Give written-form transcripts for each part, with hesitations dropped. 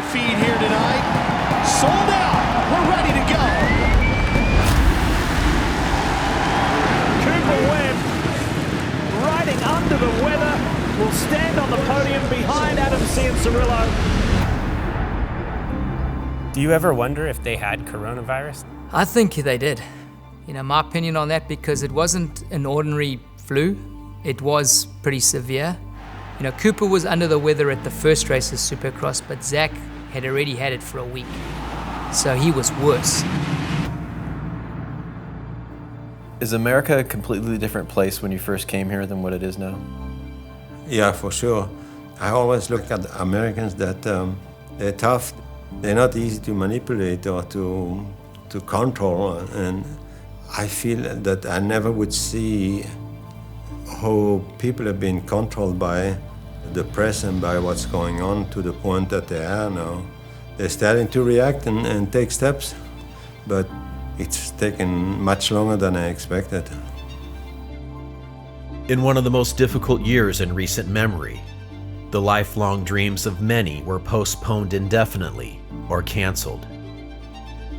their feet here tonight. Sold out. We're ready to go. Cooper Webb, riding under the weather, will stand on the podium behind Adam Cianciarillo. Do you ever wonder if they had coronavirus? I think they did. You know, my opinion on that, because it wasn't an ordinary flu, it was pretty severe. You know, Cooper was under the weather at the first race of Supercross, but Zach had already had it for a week, so he was worse. Is America a completely different place when you first came here than what it is now? Yeah, for sure. I always look at Americans that they're tough. They're not easy to manipulate or to control, and I feel that I never would see how people have been controlled by the press and by what's going on to the point that they are now. They're starting to react and take steps, but it's taken much longer than I expected. In one of the most difficult years in recent memory, the lifelong dreams of many were postponed indefinitely or canceled.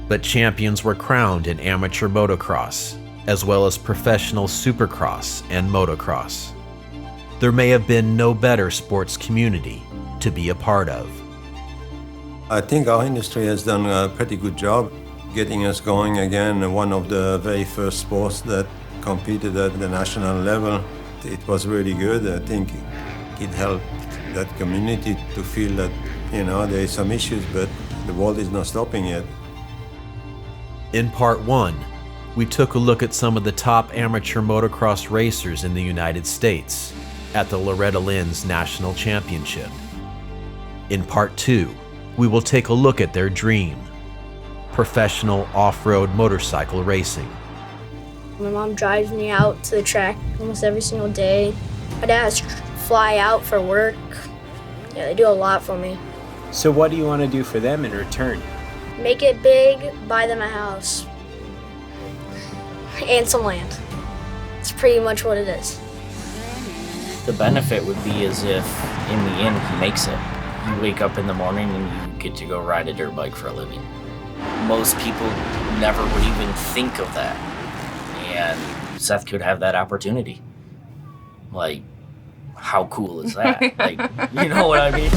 But champions were crowned in amateur motocross, as well as professional supercross and motocross. There may have been no better sports community to be a part of. I think our industry has done a pretty good job getting us going again. One of the very first sports that competed at the national level. It was really good. I think it helped that community to feel that, you know, there are some issues, but the world is not stopping yet. In part one, we took a look at some of the top amateur motocross racers in the United States at the Loretta Lynn's National Championship. In part two, we will take a look at their dream, professional off-road motorcycle racing. My mom drives me out to the track almost every single day. My dad has to fly out for work. Yeah, they do a lot for me. So what do you want to do for them in return? Make it big, buy them a house, and some land. It's pretty much what it is. The benefit would be as if, in the end, he makes it. You wake up in the morning and you get to go ride a dirt bike for a living. Most people never would even think of that. And Seth could have that opportunity. Like, how cool is that? Like, you know what I mean?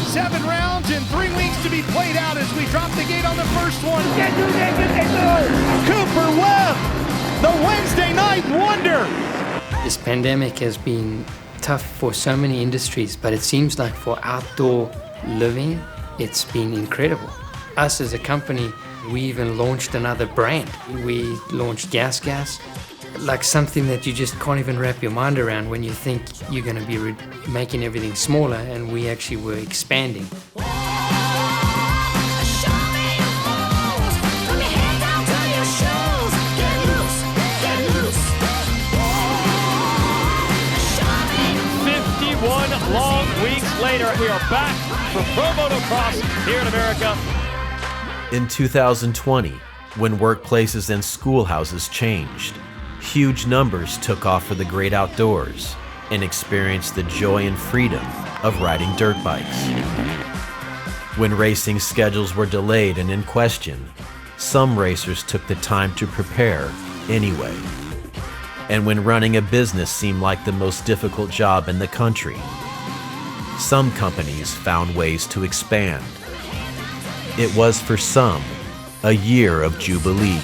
Seven rounds and 3 weeks to be played out as we drop the gate on the first one. Cooper Webb, the Wednesday night wonder. This pandemic has been tough for so many industries, but it seems like for outdoor living, it's been incredible. Us as a company, we even launched another brand. We launched Gas, like something that you just can't even wrap your mind around when you think you're going to be making everything smaller, and we actually were expanding. Long weeks later, we are back for Pro Motocross here in America. In 2020, when workplaces and schoolhouses changed, huge numbers took off for the great outdoors and experienced the joy and freedom of riding dirt bikes. When racing schedules were delayed and in question, some racers took the time to prepare anyway. And when running a business seemed like the most difficult job in the country, some companies found ways to expand. It was for some a year of Jubilee.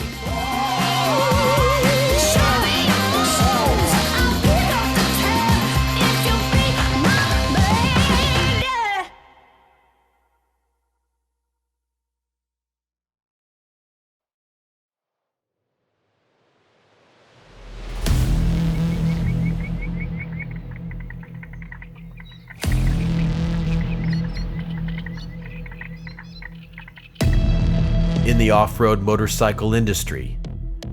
In the off-road motorcycle industry,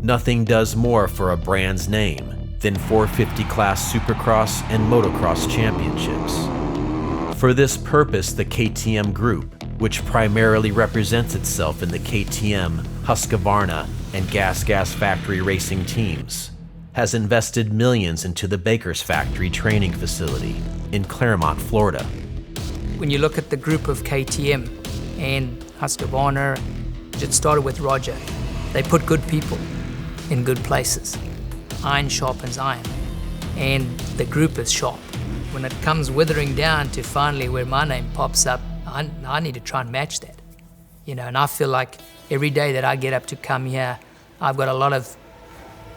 nothing does more for a brand's name than 450 class supercross and motocross championships. For this purpose, the KTM Group, which primarily represents itself in the KTM, Husqvarna, and Gas Factory racing teams, has invested millions into the Baker's Factory training facility in Claremont, Florida. When you look at the group of KTM and Husqvarna, it started with Roger. They put good people in good places. Iron sharpens iron, and the group is sharp. When it comes withering down to finally where my name pops up, I need to try and match that. And I feel like every day that I get up to come here, I've got a lot of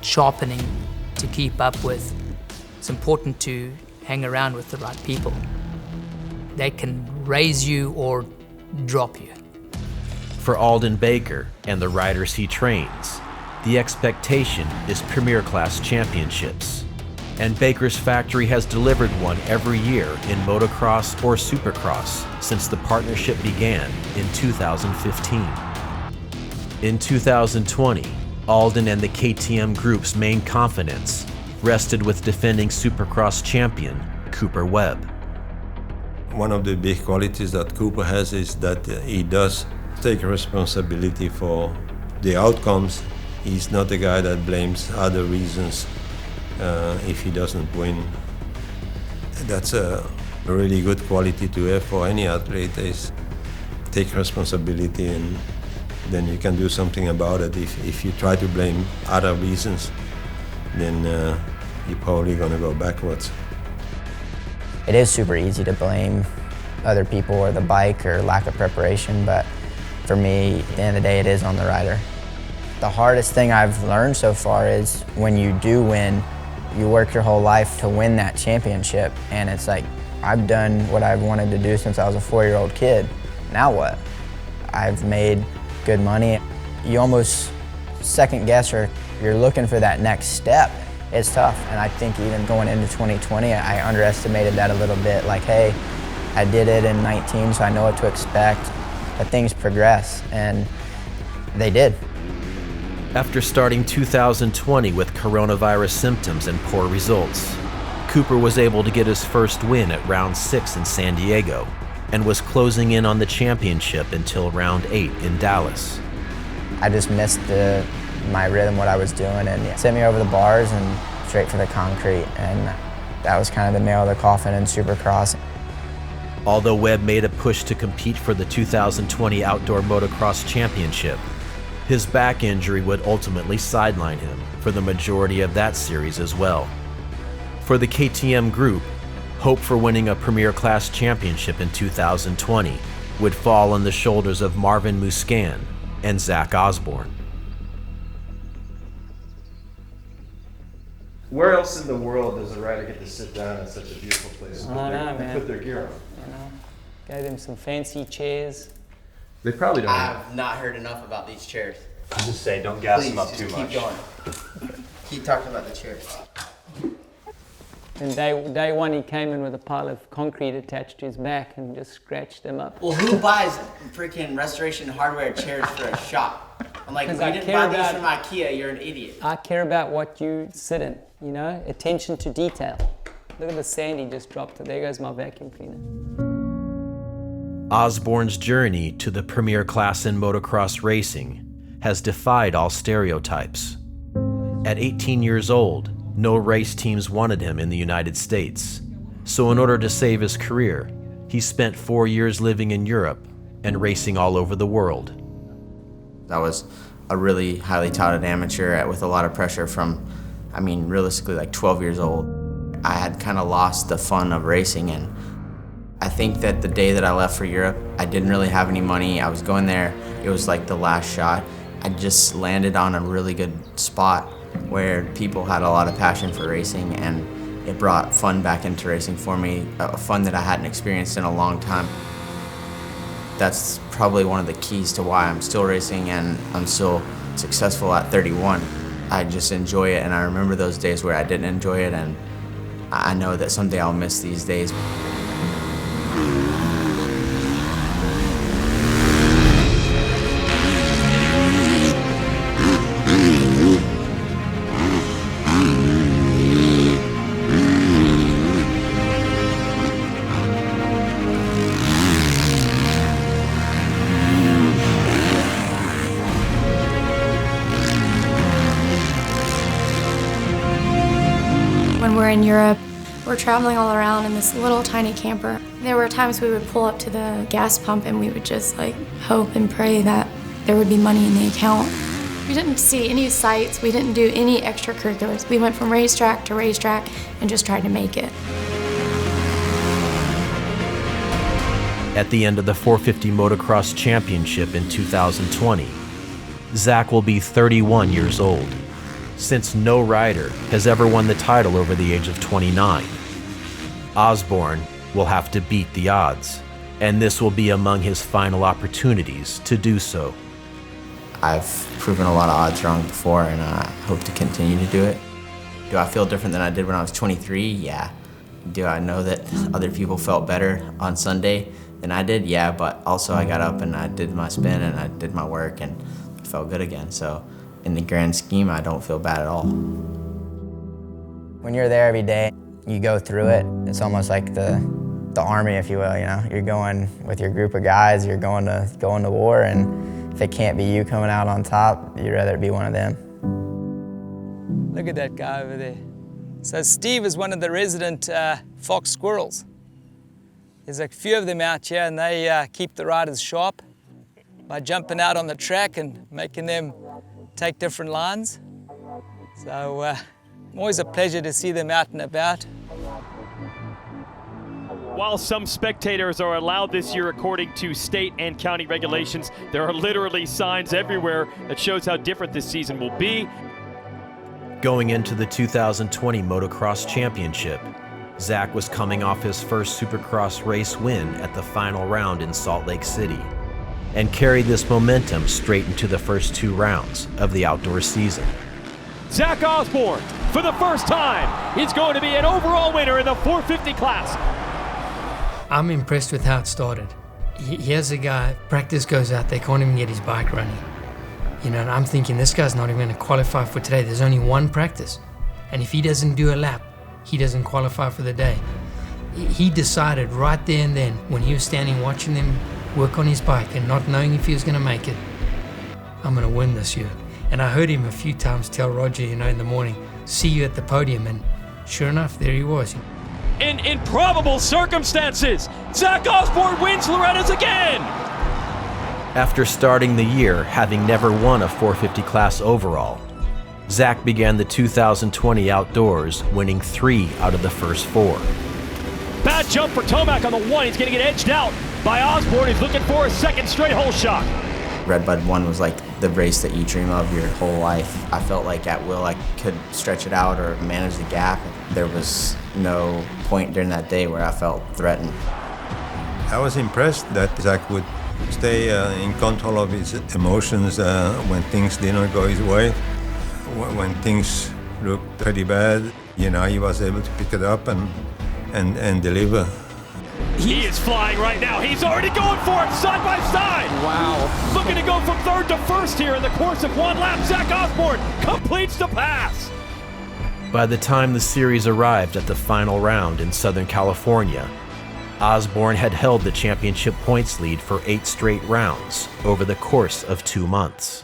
sharpening to keep up with. It's important to hang around with the right people. They can raise you or drop you. For Alden Baker and the riders he trains, the expectation is Premier Class championships. And Baker's Factory has delivered one every year in motocross or supercross since the partnership began in 2015. In 2020, Alden and the KTM Group's main confidence rested with defending Supercross champion Cooper Webb. One of the big qualities that Cooper has is that he does take responsibility for the outcomes. He's not the guy that blames other reasons if he doesn't win. That's a really good quality to have for any athlete, is take responsibility, and then you can do something about it. If you try to blame other reasons, then you're probably going to go backwards. It is super easy to blame other people or the bike or lack of preparation, but for me, at the end of the day, it is on the rider. The hardest thing I've learned so far is when you do win, you work your whole life to win that championship, and it's like, I've done what I've wanted to do since I was a 4-year-old kid. Now what? I've made good money. You almost second guess, or you're looking for that next step. It's tough, and I think even going into 2020, I underestimated that a little bit. Like, hey, I did it in 19, so I know what to expect, but things progress, and they did. After starting 2020 with coronavirus symptoms and poor results, Cooper was able to get his first win at round 6 in San Diego and was closing in on the championship until round 8 in Dallas. I just missed my rhythm, what I was doing, and it sent me over the bars and straight for the concrete, and that was kind of the nail of the coffin in Supercross. Although Webb made a push to compete for the 2020 Outdoor Motocross Championship, his back injury would ultimately sideline him for the majority of that series as well. For the KTM Group, hope for winning a Premier Class championship in 2020 would fall on the shoulders of Marvin Muscan and Zach Osborne. Where else in the world does a rider get to sit down in such a beautiful place and put their gear on? Got them some fancy chairs. They probably don't. I've not heard enough about these chairs. Just say, don't gas them up Please, too just much. keep going. Keep talking about the chairs. And day one, he came in with a pile of concrete attached to his back and just scratched them up. Well, who buys freaking restoration hardware chairs for a shop? I'm like, if you didn't buy these from IKEA, you're an idiot. I care about what you sit in, attention to detail. Look at the sand he just dropped. There goes my vacuum cleaner. Osborne's journey to the Premier Class in motocross racing has defied all stereotypes. At 18 years old, no race teams wanted him in the United States. So in order to save his career, he spent 4 years living in Europe and racing all over the world. I was a really highly touted amateur with a lot of pressure from, realistically like 12 years old. I had kind of lost the fun of racing, and I think that the day that I left for Europe, I didn't really have any money. I was going there, it was like the last shot. I just landed on a really good spot where people had a lot of passion for racing, and it brought fun back into racing for me, a fun that I hadn't experienced in a long time. That's probably one of the keys to why I'm still racing and I'm still successful at 31. I just enjoy it, and I remember those days where I didn't enjoy it, and I know that someday I'll miss these days. in Europe. We're traveling all around in this little tiny camper. There were times we would pull up to the gas pump and we would just like hope and pray that there would be money in the account. We didn't see any sights, we didn't do any extracurriculars. We went from racetrack to racetrack and just tried to make it. At the end of the 450 Motocross Championship in 2020, Zach will be 31 years old, since no rider has ever won the title over the age of 29. Osborne will have to beat the odds, and this will be among his final opportunities to do so. I've proven a lot of odds wrong before, and I hope to continue to do it. Do I feel different than I did when I was 23? Yeah. Do I know that other people felt better on Sunday than I did? Yeah, but also I got up and I did my spin and I did my work and I felt good again. So in the grand scheme, I don't feel bad at all. When you're there every day, you go through it. It's almost like the army, if you will. You know, you're going with your group of guys. You're going to war, and if it can't be you coming out on top, you'd rather it be one of them. Look at that guy over there. So Steve is one of the resident fox squirrels. There's a few of them out here, and they keep the riders sharp by jumping out on the track and making them take different lines. So always a pleasure to see them out and about. While some spectators are allowed this year according to state and county regulations, there are literally signs everywhere that shows how different this season will be. Going into the 2020 Motocross Championship, Zach was coming off his first Supercross race win at the final round in Salt Lake City, and carried this momentum straight into the first 2 rounds of the outdoor season. Zach Osborne, for the first time, is going to be an overall winner in the 450 class. I'm impressed with how it started. Here's a guy, practice goes out, they can't even get his bike running. You know, and I'm thinking this guy's not even going to qualify for today. There's only one practice. And if he doesn't do a lap, he doesn't qualify for the day. He decided right there and then, when he was standing watching them work on his bike and not knowing if he was going to make it, I'm going to win this year. And I heard him a few times tell Roger, you know, in the morning, see you at the podium. And sure enough, there he was. In improbable circumstances, Zach Osborne wins Loretta's again. After starting the year having never won a 450 class overall, Zach began the 2020 outdoors winning 3 out of the first 4. Bad jump for Tomac on the 1. He's going to get edged out by Osborne. He's looking for a second straight hole shot. Red Bud 1 was like the race that you dream of your whole life. I felt like at will I could stretch it out or manage the gap. There was no point during that day where I felt threatened. I was impressed that Zach would stay in control of his emotions when things didn't go his way. When things looked pretty bad, you know, he was able to pick it up and deliver. He is flying right now. He's already going for it side by side. Wow. Looking to go from 3rd to 1st here in the course of 1 lap. Zach Osborne completes the pass. By the time the series arrived at the final round in Southern California, Osborne had held the championship points lead for 8 straight rounds over the course of 2 months.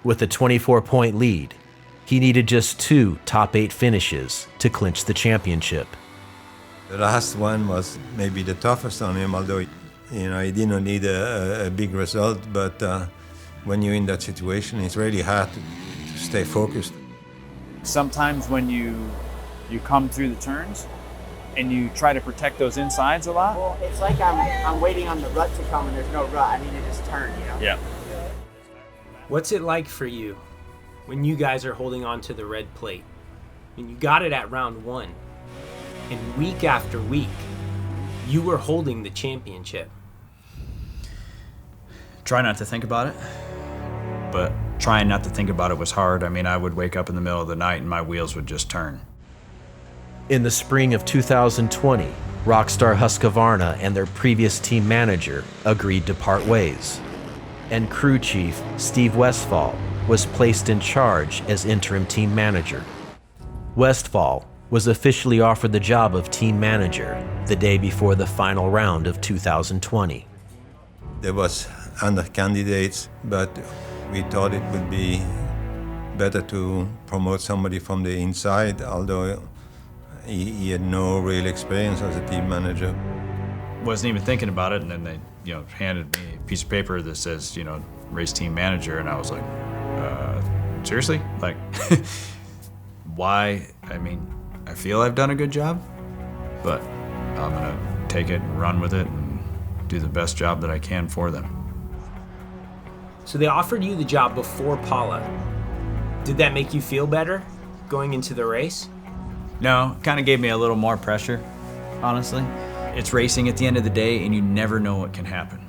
With a 24-point lead, he needed just 2 top 8 finishes to clinch the championship. The last one was maybe the toughest on him, although you know he didn't need a big result. But when you're in that situation, it's really hard to stay focused. Sometimes when you come through the turns and you try to protect those insides a lot. Well, it's like I'm waiting on the rut to come and there's no rut. I need to just turn, you know? Yeah. What's it like for you when you guys are holding on to the red plate? I mean, you got it at round 1, and week after week, you were holding the championship. Try not to think about it, but trying not to think about it was hard. I mean, I would wake up in the middle of the night and my wheels would just turn. In the spring of 2020, Rockstar Husqvarna and their previous team manager agreed to part ways, and crew chief Steve Westphal was placed in charge as interim team manager. Westphal was officially offered the job of team manager the day before the final round of 2020. There was other candidates, but we thought it would be better to promote somebody from the inside, although He had no real experience as a team manager. Wasn't even thinking about it, and then they, handed me a piece of paper that says, race team manager, and I was like, seriously? Like, why? I mean, I feel I've done a good job, but I'm gonna take it and run with it and do the best job that I can for them. So they offered you the job before Paula. Did that make you feel better going into the race? No, kind of gave me a little more pressure, honestly. It's racing at the end of the day, and you never know what can happen.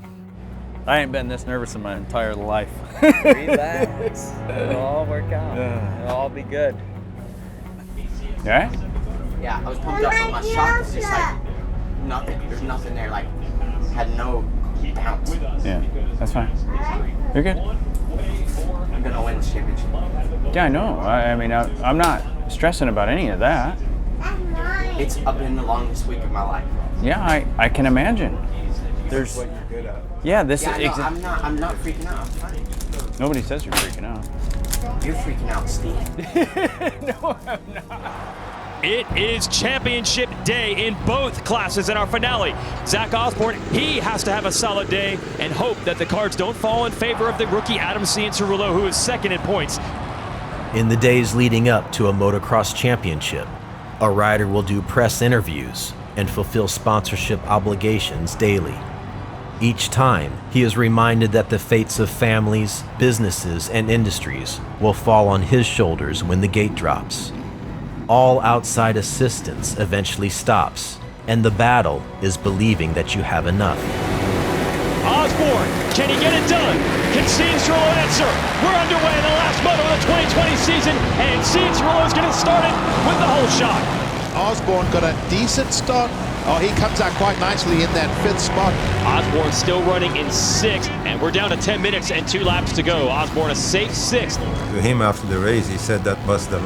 I ain't been this nervous in my entire life. Relax. It'll all work out. It'll all be good. You all right? Yeah, I was pumped up, but my shot was just like nothing. There's nothing there. Like, had no bounce. Yeah, that's fine. You're good. I'm gonna win this championship. Yeah, I know. I mean, I'm not stressing about any of that. It's been the longest week of my life. Yeah, I can imagine. There's. Yeah, this Yeah, is. I'm not freaking out. I'm fine. Nobody says you're freaking out. You're freaking out, Steve. No, I'm not. It is championship day in both classes in our finale. Zach Osborne, he has to have a solid day and hope that the cards don't fall in favor of the rookie Adam Cianciarulo, who is second in points. In the days leading up to a motocross championship, a rider will do press interviews and fulfill sponsorship obligations daily. Each time, he is reminded that the fates of families, businesses, and industries will fall on his shoulders when the gate drops. All outside assistance eventually stops, and the battle is believing that you have enough. Osborne, can he get it done? Can Cianciarulo answer? We're underway in the last moto of the 2020 season, and Cianciarulo is going to start it with the whole shot. Osborne got a decent start. Oh, he comes out quite nicely in that 5th spot. Osborne still running in 6th, and we're down to 10 minutes and 2 laps to go. Osborne a safe 6th. To him after the race, he said that was the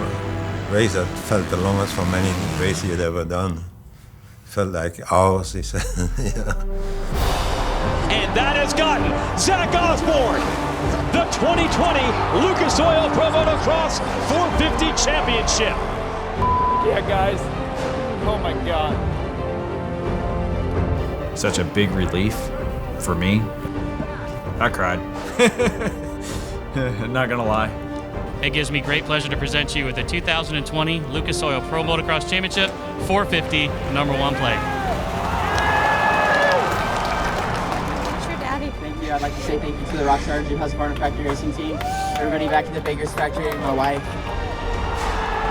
race that felt the longest from any race he had ever done. Felt like hours, he said. Yeah. And that has gotten Zach Osborne the 2020 Lucas Oil Pro Motocross 450 Championship. Yeah, guys. Oh my God. Such a big relief for me. I cried. Not gonna lie. It gives me great pleasure to present you with the 2020 Lucas Oil Pro Motocross Championship 450 #1 plate. Sure, Daddy. Thank you. I'd like to say thank you to the Rockstar Husqvarna Factory Racing Team, everybody back at the Baker's Factory, and my wife.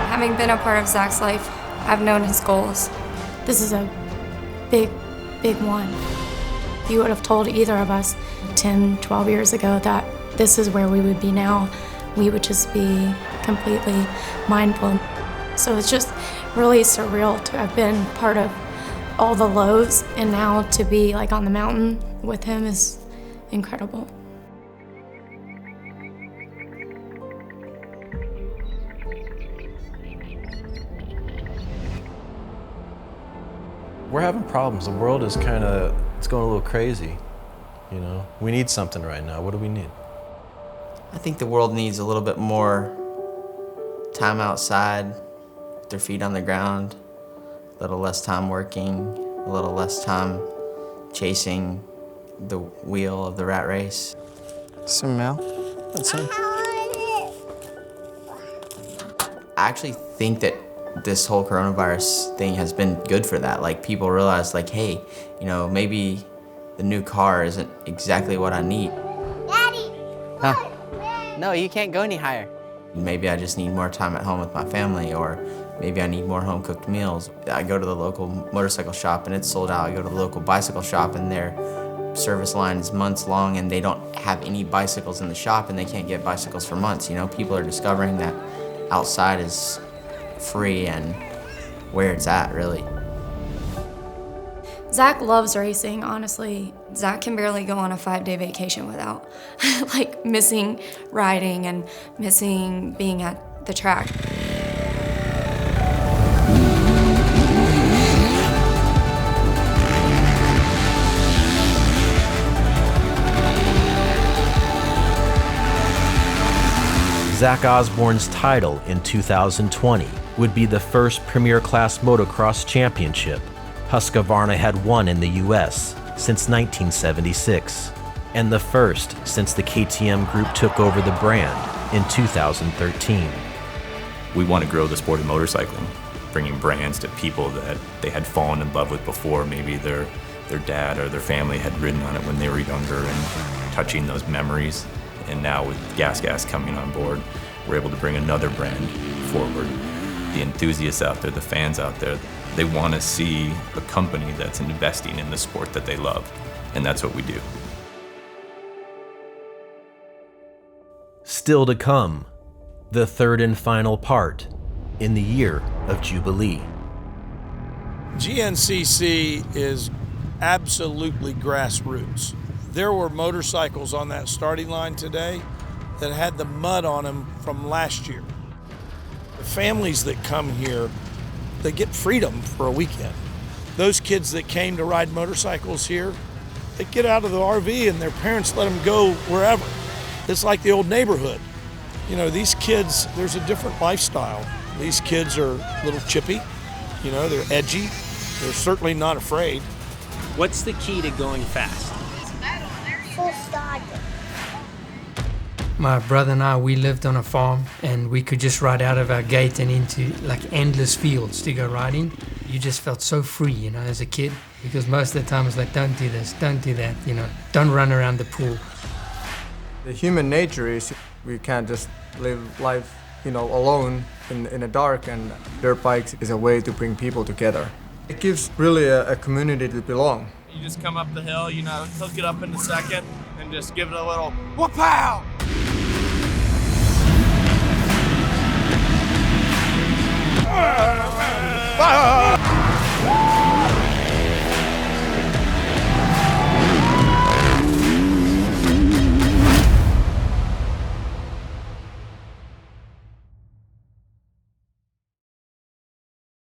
Having been a part of Zach's life, I've known his goals. This is a big, big one. If you would have told either of us 10, 12 years ago that this is where we would be now, we would just be completely mind blown. So it's just really surreal to have been part of all the lows, and now to be like on the mountain with him is incredible. We're having problems. The world is it's going a little crazy. You know, we need something right now. What do we need? I think the world needs a little bit more time outside, with their feet on the ground, a little less time working, a little less time chasing the wheel of the rat race. Some milk? That's some. I actually think that this whole coronavirus thing has been good for that. Like, people realize, like, hey, maybe the new car isn't exactly what I need. Daddy! Huh. No, you can't go any higher. Maybe I just need more time at home with my family, or maybe I need more home-cooked meals. I go to the local motorcycle shop and it's sold out. I go to the local bicycle shop and their service line is months long and they don't have any bicycles in the shop and they can't get bicycles for months. People are discovering that outside is free and where it's at, really. Zach loves racing, honestly. Zach can barely go on a 5-day vacation without like missing riding and missing being at the track. Zach Osborne's title in 2020 would be the first Premier Class motocross championship Husqvarna had won in the US since 1976, and the first since the KTM Group took over the brand in 2013. We want to grow the sport of motorcycling, bringing brands to people that they had fallen in love with before. Maybe their dad or their family had ridden on it when they were younger, and touching those memories. And now with Gas coming on board, we're able to bring another brand forward. The enthusiasts out there, the fans out there, they want to see a company that's investing in the sport that they love, and that's what we do. Still to come, the third and final part in the year of Jubilee. GNCC is absolutely grassroots. There were motorcycles on that starting line today that had the mud on them from last year. The families that come here, they get freedom for a weekend. Those kids that came to ride motorcycles here, they get out of the RV and their parents let them go wherever. It's like the old neighborhood. You know, these kids, there's a different lifestyle. These kids are a little chippy, you know, they're edgy. They're certainly not afraid. What's the key to going fast? Full start. My brother and I, we lived on a farm, and we could just ride out of our gate and into like endless fields to go riding. You just felt so free, you know, as a kid, because most of the time it's like, don't do this, don't do that, you know, don't run around the pool. The human nature is we can't just live life, you know, alone in the dark, and dirt bikes is a way to bring people together. It gives really a community to belong. You just come up the hill, you know, he'll get up in a second and just give it a little whoop-pow!